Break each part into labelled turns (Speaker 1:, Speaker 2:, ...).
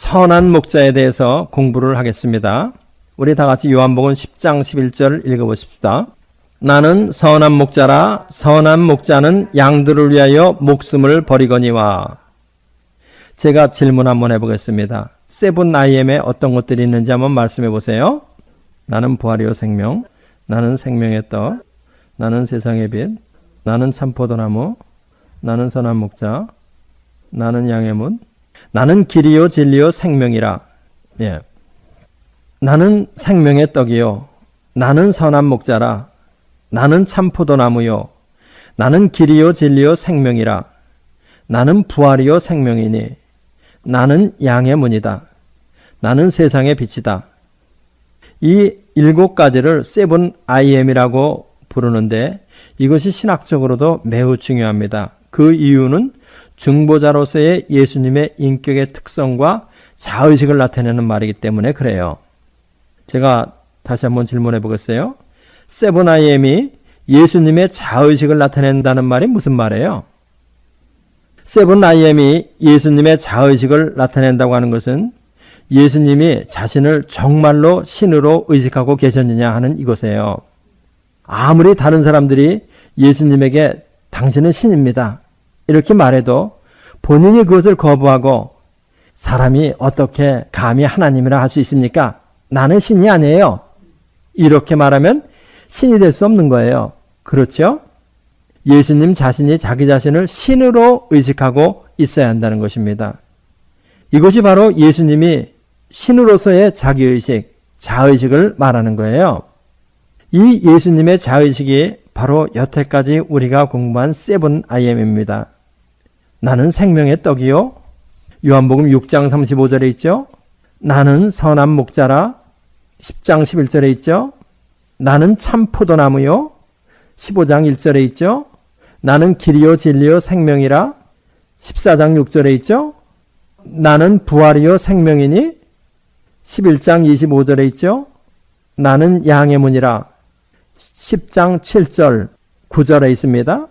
Speaker 1: 선한 목자에 대해서 공부를 하겠습니다. 우리 다 같이 요한복음 10장 11절 읽어보십시다. 나는 선한 목자라 선한 목자는 양들을 위하여 목숨을 버리거니와. 제가 질문 한번 해보겠습니다. 세븐 IM에 어떤 것들이 있는지 한번 말씀해 보세요. 나는 부활이요 생명, 나는 생명의 떡, 나는 세상의 빛, 나는 참포도나무, 나는 선한 목자, 나는 양의 문, 나는 길이요 진리요 생명이라. 예. 나는 생명의 떡이요, 나는 선한 목자라, 나는 참포도나무요, 나는 길이요 진리요 생명이라, 나는 부활이요 생명이니, 나는 양의 문이다, 나는 세상의 빛이다. 이 7가지를 세븐 IM이라고 부르는데 이것이 신학적으로도 매우 중요합니다. 그 이유는 중보자로서의 예수님의 인격의 특성과 자의식을 나타내는 말이기 때문에 그래요. 제가 다시 한번 질문해 보겠어요. 세븐 IM이 예수님의 자의식을 나타낸다는 말이 무슨 말이에요? 세븐 IM이 예수님의 자의식을 나타낸다고 하는 것은 예수님이 자신을 정말로 신으로 의식하고 계셨느냐 하는 이것이에요. 아무리 다른 사람들이 예수님에게 당신은 신입니다 이렇게 말해도 본인이 그것을 거부하고 사람이 어떻게 감히 하나님이라 할 수 있습니까? 나는 신이 아니에요. 이렇게 말하면 신이 될 수 없는 거예요. 그렇죠? 예수님 자신이 자기 자신을 신으로 의식하고 있어야 한다는 것입니다. 이것이 바로 예수님이 신으로서의 자기의식, 자의식을 말하는 거예요. 이 예수님의 자의식이 바로 여태까지 우리가 공부한 세븐 IM입니다. 나는 생명의 떡이요. 요한복음 6장 35절에 있죠. 나는 선한 목자라. 10장 11절에 있죠. 나는 참 포도나무요. 15장 1절에 있죠. 나는 길이요 진리요 생명이라. 14장 6절에 있죠. 나는 부활이요 생명이니. 11장 25절에 있죠. 나는 양의 문이라. 10장 7절 9절에 있습니다.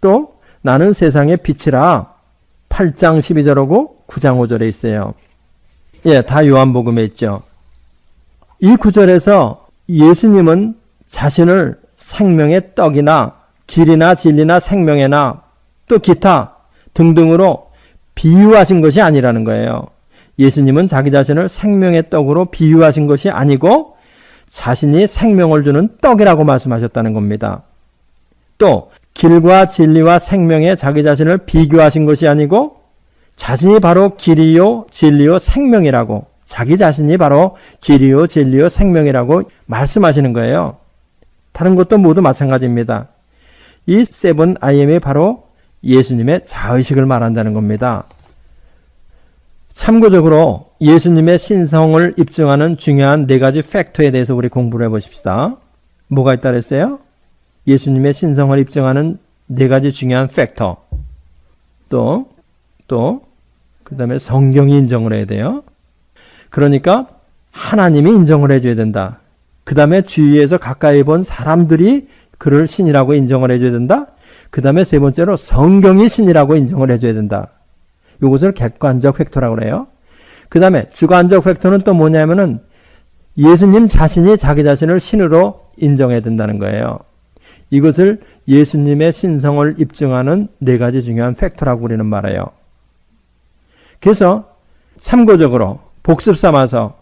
Speaker 1: 또 나는 세상의 빛이라. 8장 12절하고 9장 5절에 있어요. 예, 다 요한복음에 있죠. 이 구절에서 예수님은 자신을 생명의 떡이나 길이나 진리나 생명이나 또 기타 등등으로 비유하신 것이 아니라는 거예요. 예수님은 자기 자신을 생명의 떡으로 비유하신 것이 아니고 자신이 생명을 주는 떡이라고 말씀하셨다는 겁니다. 또 길과 진리와 생명에 자기 자신을 비교하신 것이 아니고 자신이 바로 길이요 진리요 생명이라고, 자기 자신이 바로 길이요 진리요 생명이라고 말씀하시는 거예요. 다른 것도 모두 마찬가지입니다. 이 세븐 IM이 바로 예수님의 자의식을 말한다는 겁니다. 참고적으로 예수님의 신성을 입증하는 중요한 4가지 팩터에 대해서 우리 공부를 해보십시다. 뭐가 있다 그랬어요? 예수님의 신성을 입증하는 4가지 중요한 팩터. 그 다음에 성경이 인정을 해야 돼요. 그러니까 하나님이 인정을 해줘야 된다. 그 다음에 주위에서 가까이 본 사람들이 그를 신이라고 인정을 해줘야 된다. 그 다음에 세 번째로 성경이 신이라고 인정을 해줘야 된다. 이것을 객관적 팩터라고 그래요. 그 다음에 주관적 팩터는 또 뭐냐면은 예수님 자신이 자기 자신을 신으로 인정해야 된다는 거예요. 이것을 예수님의 신성을 입증하는 4가지 중요한 팩터라고 우리는 말해요. 그래서 참고적으로 복습 삼아서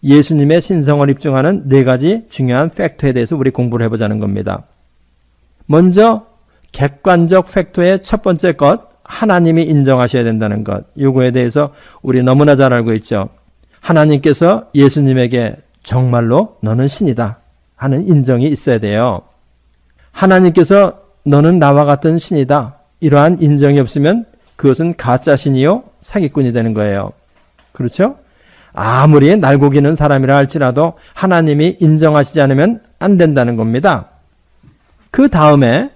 Speaker 1: 예수님의 신성을 입증하는 4가지 중요한 팩터에 대해서 우리 공부를 해보자는 겁니다. 먼저 객관적 팩터의 첫 번째 것, 하나님이 인정하셔야 된다는 것. 요거에 대해서 우리 너무나 잘 알고 있죠. 하나님께서 예수님에게 정말로 너는 신이다 하는 인정이 있어야 돼요. 하나님께서 너는 나와 같은 신이다 이러한 인정이 없으면 그것은 가짜 신이요 사기꾼이 되는 거예요. 그렇죠? 아무리 날고기는 사람이라 할지라도 하나님이 인정하시지 않으면 안 된다는 겁니다. 그 다음에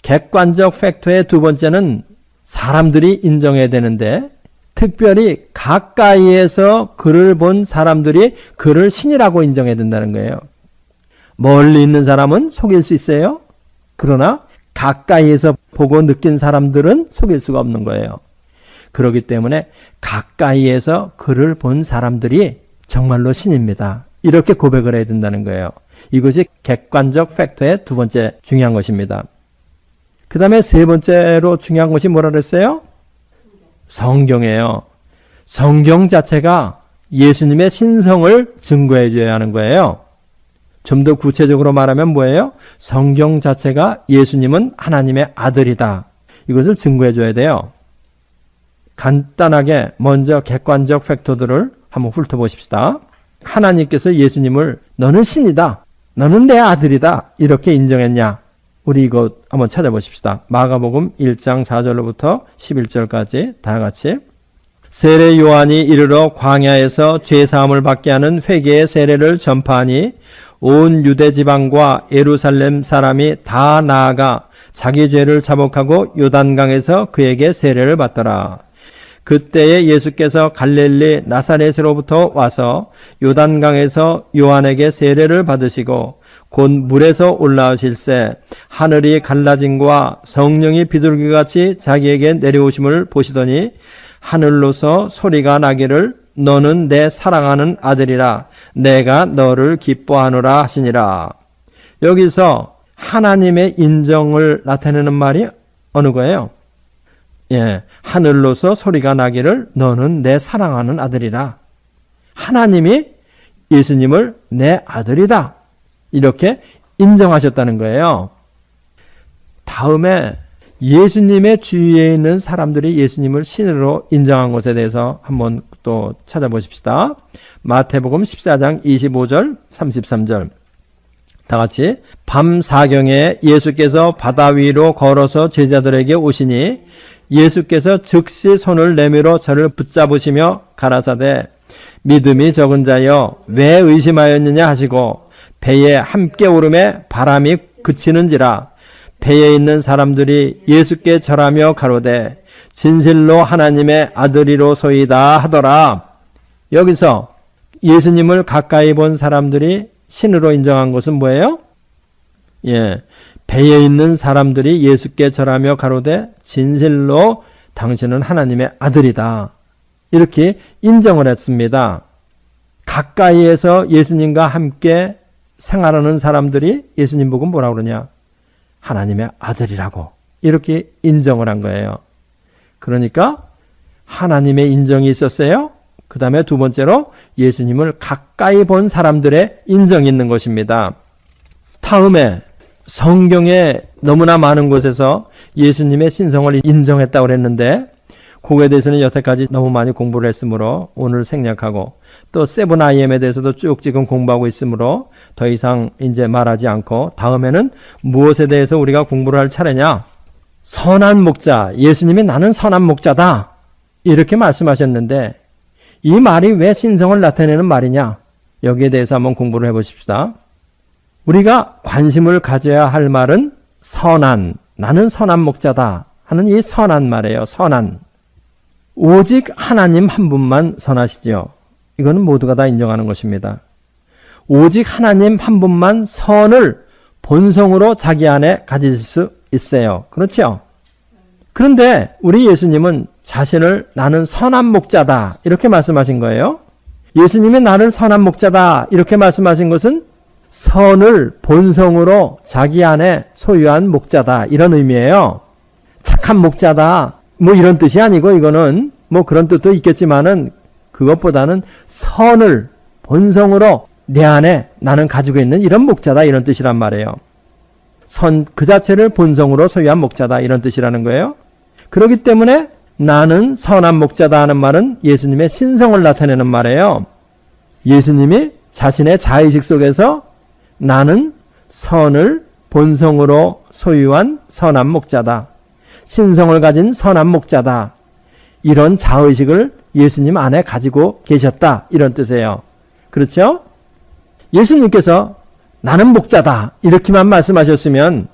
Speaker 1: 객관적 팩터의 두 번째는 사람들이 인정해야 되는데 특별히 가까이에서 그를 본 사람들이 그를 신이라고 인정해야 된다는 거예요. 멀리 있는 사람은 속일 수 있어요. 그러나 가까이에서 보고 느낀 사람들은 속일 수가 없는 거예요. 그렇기 때문에 가까이에서 그를 본 사람들이 정말로 신입니다. 이렇게 고백을 해야 된다는 거예요. 이것이 객관적 팩터의 두 번째 중요한 것입니다. 그 다음에 세 번째로 중요한 것이 뭐라 그랬어요? 성경이에요. 성경 자체가 예수님의 신성을 증거해 줘야 하는 거예요. 좀 더 구체적으로 말하면 뭐예요? 성경 자체가 예수님은 하나님의 아들이다. 이것을 증거해 줘야 돼요. 간단하게 먼저 객관적 팩터들을 한번 훑어보십시다. 하나님께서 예수님을 너는 신이다. 너는 내 아들이다. 이렇게 인정했냐? 우리 이거 한번 찾아보십시다. 마가복음 1장 4절로부터 11절까지 다 같이. 세례 요한이 이르러 광야에서 죄사함을 받게 하는 회개의 세례를 전파하니 온 유대 지방과 예루살렘 사람이 다 나아가 자기 죄를 자복하고 요단강에서 그에게 세례를 받더라. 그때에 예수께서 갈릴리 나사렛으로부터 와서 요단강에서 요한에게 세례를 받으시고 곧 물에서 올라오실새 하늘이 갈라짐과 성령이 비둘기같이 자기에게 내려오심을 보시더니 하늘로서 소리가 나기를 너는 내 사랑하는 아들이라 내가 너를 기뻐하노라 하시니라. 여기서 하나님의 인정을 나타내는 말이 어느 거예요? 하늘로서 소리가 나기를 너는 내 사랑하는 아들이라. 하나님이 예수님을 내 아들이다. 이렇게 인정하셨다는 거예요. 다음에 예수님의 주위에 있는 사람들이 예수님을 신으로 인정한 것에 대해서 한번 또 찾아보십시다. 마태복음 14장 25절 33절 다 같이. 밤 사경에 예수께서 바다 위로 걸어서 제자들에게 오시니 예수께서 즉시 손을 내밀어 저를 붙잡으시며 가라사대 믿음이 적은 자여 왜 의심하였느냐 하시고 배에 함께 오름에 바람이 그치는지라. 배에 있는 사람들이 예수께 절하며 가로되 진실로 하나님의 아들이로소이다 하더라. 여기서 예수님을 가까이 본 사람들이 신으로 인정한 것은 뭐예요? 배에 있는 사람들이 예수께 절하며 가로되 진실로 당신은 하나님의 아들이다. 이렇게 인정을 했습니다. 가까이에서 예수님과 함께 생활하는 사람들이 예수님 보고 뭐라고 그러냐? 하나님의 아들이라고 이렇게 인정을 한 거예요. 그러니까 하나님의 인정이 있었어요. 그 다음에 두 번째로 예수님을 가까이 본 사람들의 인정이 있는 것입니다. 다음에 성경에 너무나 많은 곳에서 예수님의 신성을 인정했다고 그랬는데 그거에 대해서는 여태까지 너무 많이 공부를 했으므로 오늘 생략하고 또 세븐 IM에 대해서도 쭉 지금 공부하고 있으므로 더 이상 이제 말하지 않고 다음에는 무엇에 대해서 우리가 공부를 할 차례냐? 선한 목자, 예수님이 나는 선한 목자다 이렇게 말씀하셨는데 이 말이 왜 신성을 나타내는 말이냐? 여기에 대해서 한번 공부를 해보십시다. 우리가 관심을 가져야 할 말은 선한, 나는 선한 목자다 하는 이 선한 말이에요. 선한. 오직 하나님 한 분만 선하시죠. 이거는 모두가 다 인정하는 것입니다. 오직 하나님 한 분만 선을 본성으로 자기 안에 가질 수 있어요. 그렇죠? 그런데 우리 예수님은 자신을 나는 선한 목자다 이렇게 말씀하신 거예요. 예수님이 나를 선한 목자다 이렇게 말씀하신 것은 선을 본성으로 자기 안에 소유한 목자다 이런 의미예요. 착한 목자다 뭐 이런 뜻이 아니고 이거는 뭐 그런 뜻도 있겠지만은 그것보다는 선을 본성으로 내 안에 나는 가지고 있는 이런 목자다 이런 뜻이란 말이에요. 선 그 자체를 본성으로 소유한 목자다 이런 뜻이라는 거예요. 그렇기 때문에 나는 선한 목자다 하는 말은 예수님의 신성을 나타내는 말이에요. 예수님이 자신의 자의식 속에서 나는 선을 본성으로 소유한 선한 목자다. 신성을 가진 선한 목자다. 이런 자의식을 예수님 안에 가지고 계셨다. 이런 뜻이에요. 그렇죠? 예수님께서 나는 목자다. 이렇게만 말씀하셨으면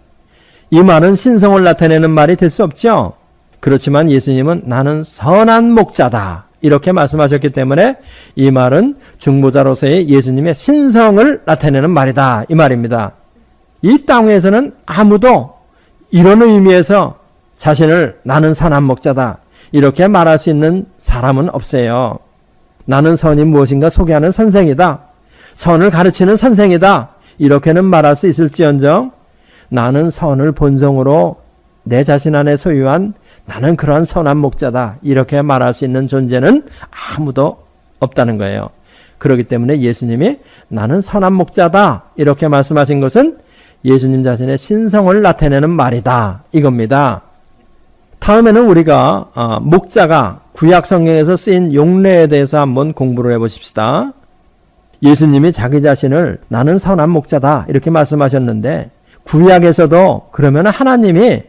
Speaker 1: 이 말은 신성을 나타내는 말이 될 수 없죠. 그렇지만 예수님은 나는 선한 목자다. 이렇게 말씀하셨기 때문에 이 말은 중보자로서의 예수님의 신성을 나타내는 말이다. 이 말입니다. 이 땅에서는 아무도 이런 의미에서 자신을 나는 선한 목자다 이렇게 말할 수 있는 사람은 없어요. 나는 선이 무엇인가 소개하는 선생이다. 선을 가르치는 선생이다. 이렇게는 말할 수 있을지언정 나는 선을 본성으로 내 자신 안에 소유한 나는 그러한 선한 목자다. 이렇게 말할 수 있는 존재는 아무도 없다는 거예요. 그렇기 때문에 예수님이 나는 선한 목자다. 이렇게 말씀하신 것은 예수님 자신의 신성을 나타내는 말이다. 이겁니다. 다음에는 우리가 목자가 구약 성경에서 쓰인 용례에 대해서 한번 공부를 해보십시다. 예수님이 자기 자신을 나는 선한 목자다 이렇게 말씀하셨는데 구약에서도 그러면 하나님이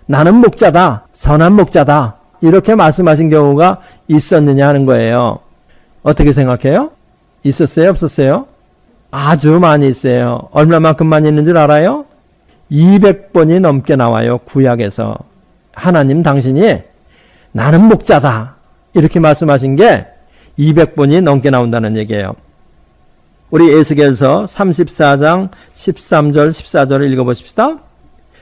Speaker 1: 나는 목자다, 선한 목자다 이렇게 말씀하신 경우가 있었느냐 하는 거예요. 어떻게 생각해요? 있었어요? 없었어요? 아주 많이 있어요. 얼마만큼 많이 있는 줄 알아요? 200번이 넘게 나와요. 구약에서. 하나님 당신이 나는 목자다 이렇게 말씀하신 게 200번이 넘게 나온다는 얘기예요. 우리 에스겔서 34장 13절 14절을 읽어보십시다.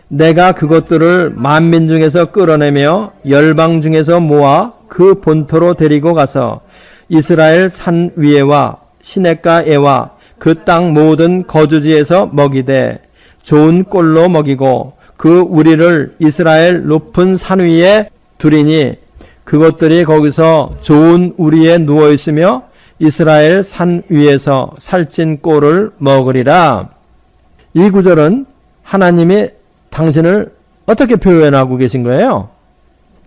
Speaker 1: 내가 그것들을 만민 중에서 끌어내며 열방 중에서 모아 그 본토로 데리고 가서 이스라엘 산 위에와 시냇가에와 그 땅 모든 거주지에서 먹이되 좋은 꼴로 먹이고 그 우리를 이스라엘 높은 산 위에 두리니 그것들이 거기서 좋은 우리에 누워 있으며 이스라엘 산 위에서 살찐 꼴을 먹으리라. 이 구절은 하나님이 당신을 어떻게 표현하고 계신 거예요?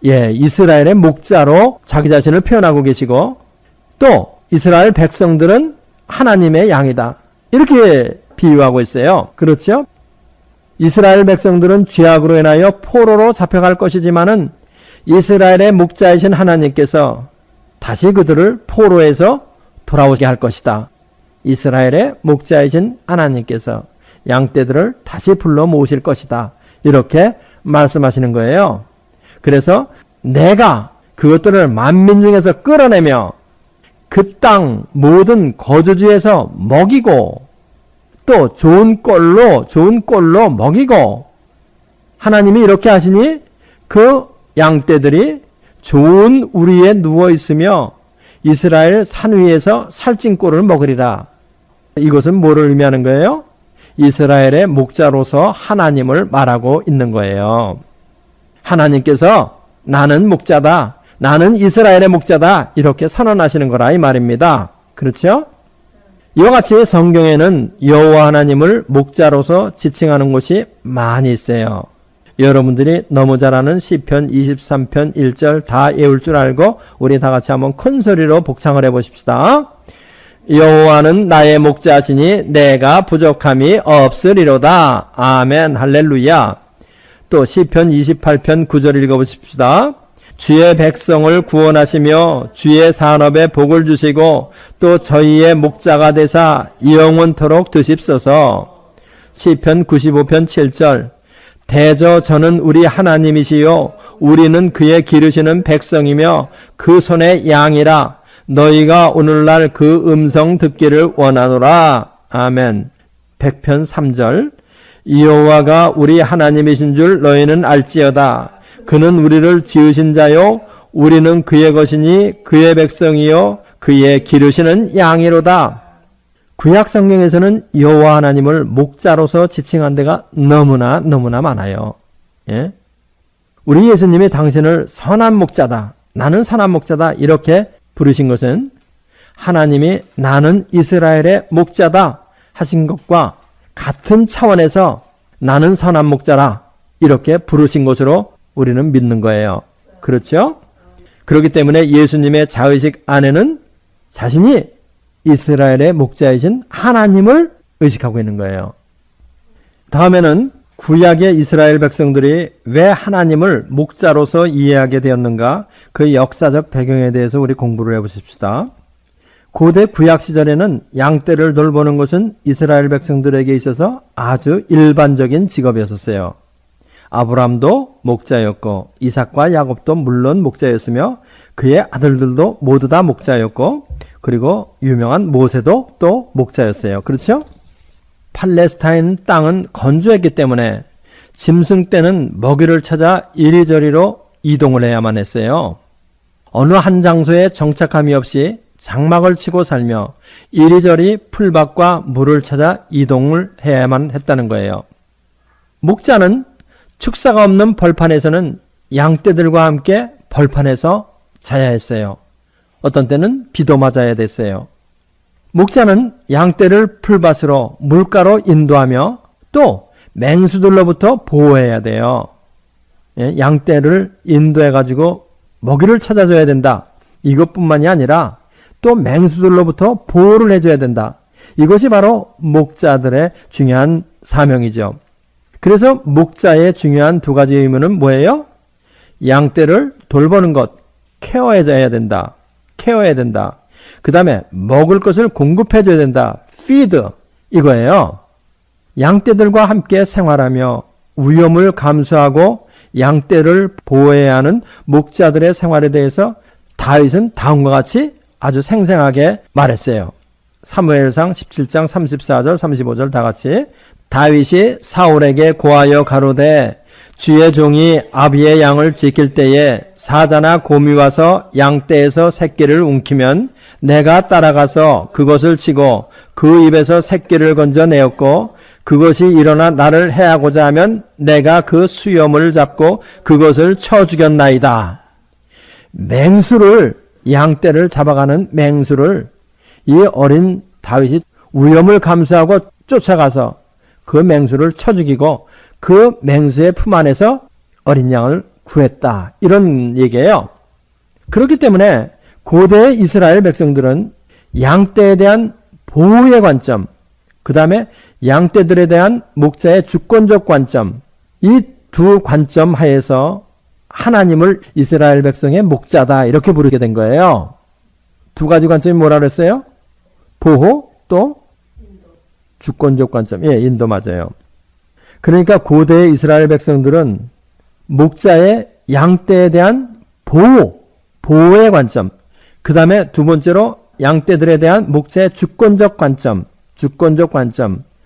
Speaker 1: 이스라엘의 목자로 자기 자신을 표현하고 계시고 또 이스라엘 백성들은 하나님의 양이다. 이렇게 비유하고 있어요. 그렇죠? 이스라엘 백성들은 죄악으로 인하여 포로로 잡혀갈 것이지만은 이스라엘의 목자이신 하나님께서 다시 그들을 포로에서 돌아오게 할 것이다. 이스라엘의 목자이신 하나님께서 양떼들을 다시 불러 모으실 것이다. 이렇게 말씀하시는 거예요. 그래서 내가 그것들을 만민 중에서 끌어내며 그 땅 모든 거주지에서 먹이고 또 좋은 꼴로 먹이고 하나님이 이렇게 하시니 그 양떼들이 좋은 우리에 누워 있으며 이스라엘 산 위에서 살찐 꼴을 먹으리라. 이것은 뭐를 의미하는 거예요? 이스라엘의 목자로서 하나님을 말하고 있는 거예요. 하나님께서 나는 목자다. 나는 이스라엘의 목자다. 이렇게 선언하시는 거라 이 말입니다. 그렇죠? 이와 같이 성경에는 여호와 하나님을 목자로서 지칭하는 곳이 많이 있어요. 여러분들이 너무 잘 아는 시편 23편 1절 다 외울 줄 알고 우리 다 같이 한번 큰 소리로 복창을 해보십시다. 여호와는 나의 목자시니 내가 부족함이 없으리로다. 아멘 할렐루야. 또 시편 28편 9절 읽어보십시다. 주의 백성을 구원하시며 주의 산업에 복을 주시고 또 저희의 목자가 되사 영원토록 두십소서. 시편 95편 7절 대저 저는 우리 하나님이시요 우리는 그의 기르시는 백성이며 그 손의 양이라 너희가 오늘날 그 음성 듣기를 원하노라. 아멘. 100편 3절 여호와가 우리 하나님이신 줄 너희는 알지어다. 그는 우리를 지으신 자요 우리는 그의 것이니 그의 백성이요 그의 기르시는 양이로다. 구약 성경에서는 여호와 하나님을 목자로서 지칭한 데가 너무나 많아요. 우리 예수님이 당신을 선한 목자다. 나는 선한 목자다. 이렇게 부르신 것은 하나님이 나는 이스라엘의 목자다 하신 것과 같은 차원에서 나는 선한 목자라 이렇게 부르신 것으로 우리는 믿는 거예요. 그렇죠? 그렇기 때문에 예수님의 자의식 안에는 자신이 이스라엘의 목자이신 하나님을 의식하고 있는 거예요. 다음에는 구약의 이스라엘 백성들이 왜 하나님을 목자로서 이해하게 되었는가 그 역사적 배경에 대해서 우리 공부를 해보십시다. 고대 구약 시절에는 양떼를 돌보는 것은 이스라엘 백성들에게 있어서 아주 일반적인 직업이었어요. 아브람도 목자였고 이삭과 야곱도 물론 목자였으며 그의 아들들도 모두 다 목자였고 그리고 유명한 모세도 또 목자였어요. 그렇죠? 팔레스타인 땅은 건조했기 때문에 짐승 떼는 먹이를 찾아 이리저리로 이동을 해야만 했어요. 어느 한 장소에 정착함이 없이 장막을 치고 살며 이리저리 풀밭과 물을 찾아 이동을 해야만 했다는 거예요. 목자는 축사가 없는 벌판에서는 양떼들과 함께 벌판에서 자야 했어요. 어떤 때는 비도 맞아야 됐어요. 목자는 양떼를 풀밭으로 물가로 인도하며 또 맹수들로부터 보호해야 돼요. 양떼를 인도해가지고 먹이를 찾아줘야 된다. 이것뿐만이 아니라 또 맹수들로부터 보호를 해줘야 된다. 이것이 바로 목자들의 중요한 사명이죠. 그래서 목자의 중요한 두 가지 의무는 뭐예요? 양떼를 돌보는 것, 케어해줘야 된다. 케어해야 된다. 그 다음에 먹을 것을 공급해줘야 된다. feed 이거예요. 양떼들과 함께 생활하며 위험을 감수하고 양떼를 보호해야 하는 목자들의 생활에 대해서 다윗은 다음과 같이 아주 생생하게 말했어요. 사무엘상 17장 34절 35절 다 같이 다윗이 사울에게 고하여 가로되 주의 종이 아비의 양을 지킬 때에 사자나 곰이 와서 양떼에서 새끼를 움키면 내가 따라가서 그것을 치고 그 입에서 새끼를 건져내었고 그것이 일어나 나를 해하고자 하면 내가 그 수염을 잡고 그것을 쳐 죽였나이다. 맹수를 양떼를 잡아가는 맹수를 이 어린 다윗이 위험을 감수하고 쫓아가서 그 맹수를 쳐 죽이고 그 맹수의 품 안에서 어린 양을 구했다. 이런 얘기예요. 그렇기 때문에 고대 이스라엘 백성들은 양떼에 대한 보호의 관점, 그 다음에 양떼들에 대한 목자의 주권적 관점, 이 두 관점 하에서 하나님을 이스라엘 백성의 목자다 이렇게 부르게 된 거예요. 두 가지 관점이 뭐라 그랬어요? 보호 또 주권적 관점. 예, 인도 맞아요. 그러니까 고대 이스라엘 백성들은 목자의 양떼에 대한 보호의 관점, 그 다음에 두 번째로 양떼들에 대한 목자의 주권적 관점,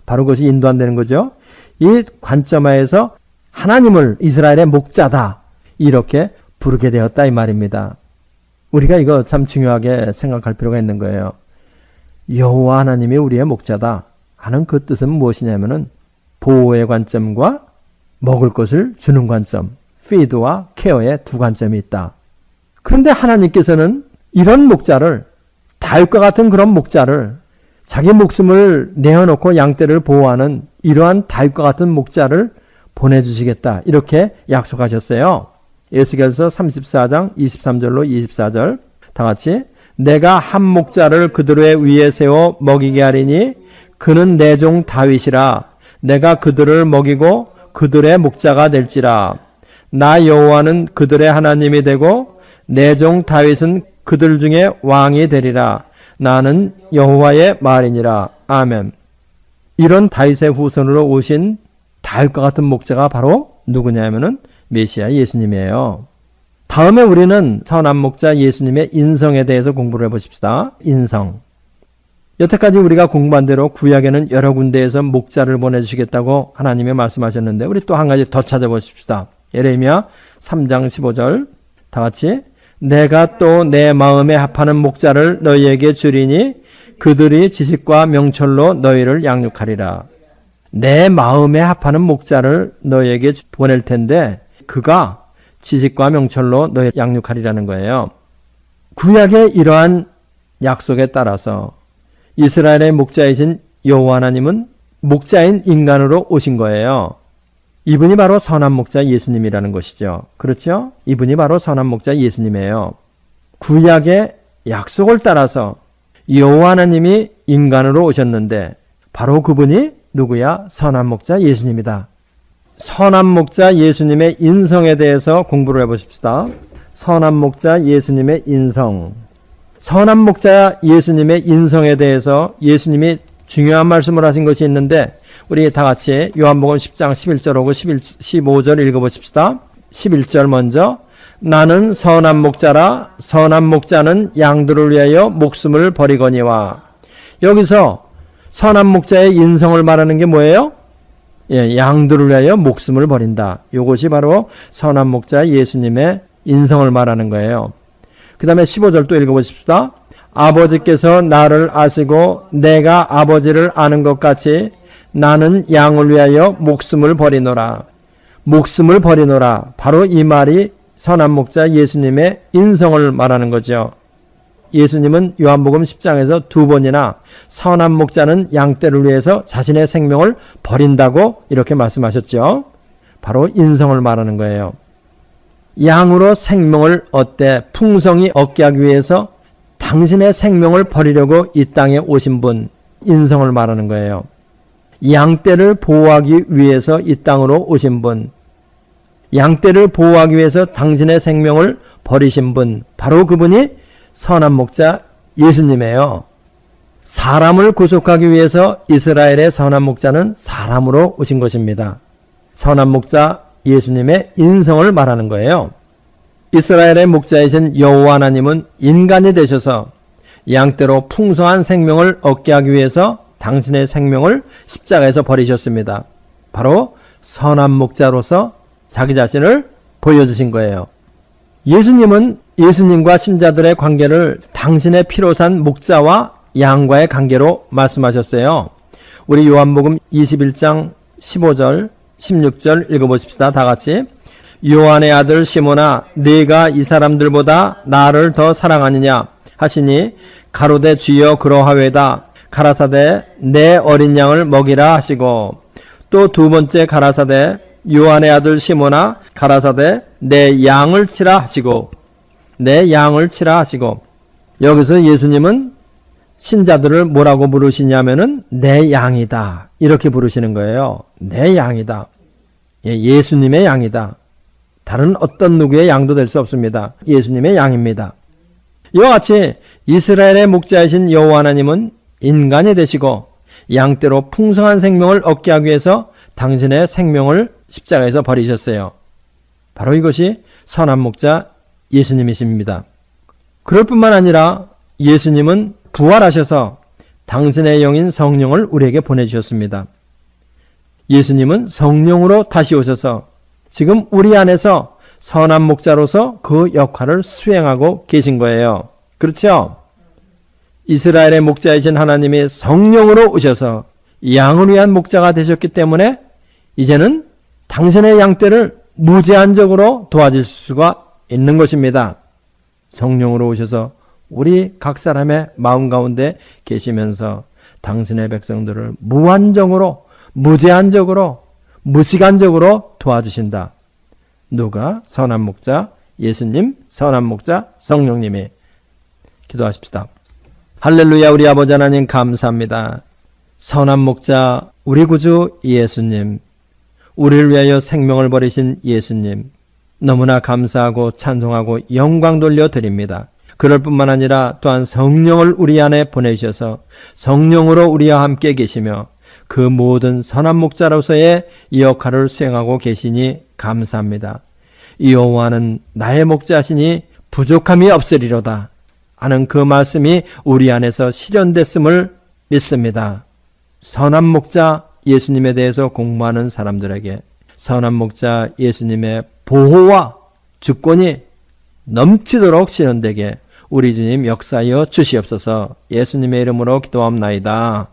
Speaker 1: 바로 그것이 인도 안 되는 거죠. 이 관점하에서 하나님을 이스라엘의 목자다 이렇게 부르게 되었다 이 말입니다. 우리가 이거 참 중요하게 생각할 필요가 있는 거예요. 여호와 하나님이 우리의 목자다 하는 그 뜻은 무엇이냐면은 보호의 관점과 먹을 것을 주는 관점, feed와 케어의 두 관점이 있다. 그런데 하나님께서는 이런 목자를, 다윗과 같은 그런 목자를, 자기 목숨을 내어놓고 양떼를 보호하는 이러한 다윗과 같은 목자를 보내주시겠다 이렇게 약속하셨어요. 에스겔서 34장 23절로 24절 다 같이 내가 한 목자를 그들의 위에 세워 먹이게 하리니 그는 내 종 다윗이라 내가 그들을 먹이고 그들의 목자가 될지라 나 여호와는 그들의 하나님이 되고 내 종 다윗은 그들 중에 왕이 되리라 나는 여호와의 말이니라. 아멘. 이런 다윗의 후손으로 오신 다윗과 같은 목자가 바로 누구냐면은 메시아 예수님이에요. 다음에 우리는 선한 목자 예수님의 인성에 대해서 공부를 해보십시다. 인성. 여태까지 우리가 공부한 대로 구약에는 여러 군데에서 목자를 보내주시겠다고 하나님이 말씀하셨는데 우리 또 한 가지 더 찾아보십시다. 예레미야 3장 15절 다 같이 내가 또 내 마음에 합하는 목자를 너희에게 주리니 그들이 지식과 명철로 너희를 양육하리라. 내 마음에 합하는 목자를 너희에게 보낼 텐데 그가 지식과 명철로 너희를 양육하리라는 거예요. 구약의 이러한 약속에 따라서 이스라엘의 목자이신 여호와 하나님은 목자인 인간으로 오신 거예요. 이분이 바로 선한 목자 예수님이라는 것이죠. 그렇죠? 이분이 바로 선한 목자 예수님이에요. 구약의 약속을 따라서 여호와 하나님이 인간으로 오셨는데 바로 그분이 누구야? 선한 목자 예수님이다. 선한 목자 예수님의 인성에 대해서 공부를 해보십시다. 선한 목자 예수님의 인성. 선한 목자 예수님의 인성에 대해서 예수님이 중요한 말씀을 하신 것이 있는데 우리 다 같이 요한복음 10장 11절하고 15절 읽어보십시다. 11절 먼저 나는 선한 목자라 선한 목자는 양들을 위하여 목숨을 버리거니와. 여기서 선한 목자의 인성을 말하는 게 뭐예요? 예, 양들을 위하여 목숨을 버린다. 이것이 바로 선한 목자 예수님의 인성을 말하는 거예요. 그 다음에 15절 또 읽어보십시다. 아버지께서 나를 아시고 내가 아버지를 아는 것 같이 나는 양을 위하여 목숨을 버리노라. 목숨을 버리노라. 바로 이 말이 선한 목자 예수님의 인성을 말하는 거죠. 예수님은 요한복음 10장에서 두 번이나 선한 목자는 양떼를 위해서 자신의 생명을 버린다고 이렇게 말씀하셨죠. 바로 인성을 말하는 거예요. 양으로 생명을 얻되 풍성히 얻게 하기 위해서 당신의 생명을 버리려고 이 땅에 오신 분, 인성을 말하는 거예요. 양떼를 보호하기 위해서 이 땅으로 오신 분, 양떼를 보호하기 위해서 당신의 생명을 버리신 분, 바로 그분이 선한 목자 예수님이에요. 사람을 구속하기 위해서 이스라엘의 선한 목자는 사람으로 오신 것입니다. 선한 목자 예수님의 인성을 말하는 거예요. 이스라엘의 목자이신 여호와 하나님은 인간이 되셔서 양떼로 풍성한 생명을 얻게 하기 위해서 당신의 생명을 십자가에서 버리셨습니다. 바로 선한 목자로서 자기 자신을 보여주신 거예요. 예수님은 예수님과 신자들의 관계를 당신의 피로 산 목자와 양과의 관계로 말씀하셨어요. 우리 요한복음 21장 15절 16절 읽어보십시다. 다 같이. 요한의 아들 시몬아 네가 이 사람들보다 나를 더 사랑하느냐 하시니 가로되 주여 그러하외다. 가라사대 내 어린 양을 먹이라 하시고 또 두 번째 가라사대 요한의 아들 시몬아 가라사대 내 양을 치라 하시고 내 양을 치라 하시고 여기서 예수님은 신자들을 뭐라고 부르시냐면은 내 양이다 이렇게 부르시는 거예요. 내 양이다. 예수님의 양이다. 다른 어떤 누구의 양도 될 수 없습니다. 예수님의 양입니다. 이와 같이 이스라엘의 목자이신 여호와 하나님은 인간이 되시고 양떼로 풍성한 생명을 얻게 하기 위해서 당신의 생명을 십자가에서 버리셨어요. 바로 이것이 선한 목자 예수님이십니다. 그럴 뿐만 아니라 예수님은 부활하셔서 당신의 영인 성령을 우리에게 보내주셨습니다. 예수님은 성령으로 다시 오셔서 지금 우리 안에서 선한 목자로서 그 역할을 수행하고 계신 거예요. 그렇죠? 이스라엘의 목자이신 하나님이 성령으로 오셔서 양을 위한 목자가 되셨기 때문에 이제는 당신의 양떼를 무제한적으로 도와줄 수가 있는 것입니다. 성령으로 오셔서 우리 각 사람의 마음 가운데 계시면서 당신의 백성들을 무한정으로, 무제한적으로, 무시간적으로 도와주신다. 누가? 선한 목자 예수님, 선한 목자 성령님이. 기도하십시다. 할렐루야. 우리 아버지 하나님 감사합니다. 선한 목자 우리 구주 예수님, 우리를 위하여 생명을 버리신 예수님, 너무나 감사하고 찬송하고 영광 돌려드립니다. 그럴 뿐만 아니라 또한 성령을 우리 안에 보내셔서 성령으로 우리와 함께 계시며 그 모든 선한 목자로서의 이 역할을 수행하고 계시니 감사합니다. 여호와는 나의 목자시니 부족함이 없으리로다 하는 그 말씀이 우리 안에서 실현됐음을 믿습니다. 선한 목자 예수님에 대해서 공부하는 사람들에게 선한 목자 예수님의 보호와 주권이 넘치도록 실현되게 우리 주님 역사하여 주시옵소서. 예수님의 이름으로 기도합나이다.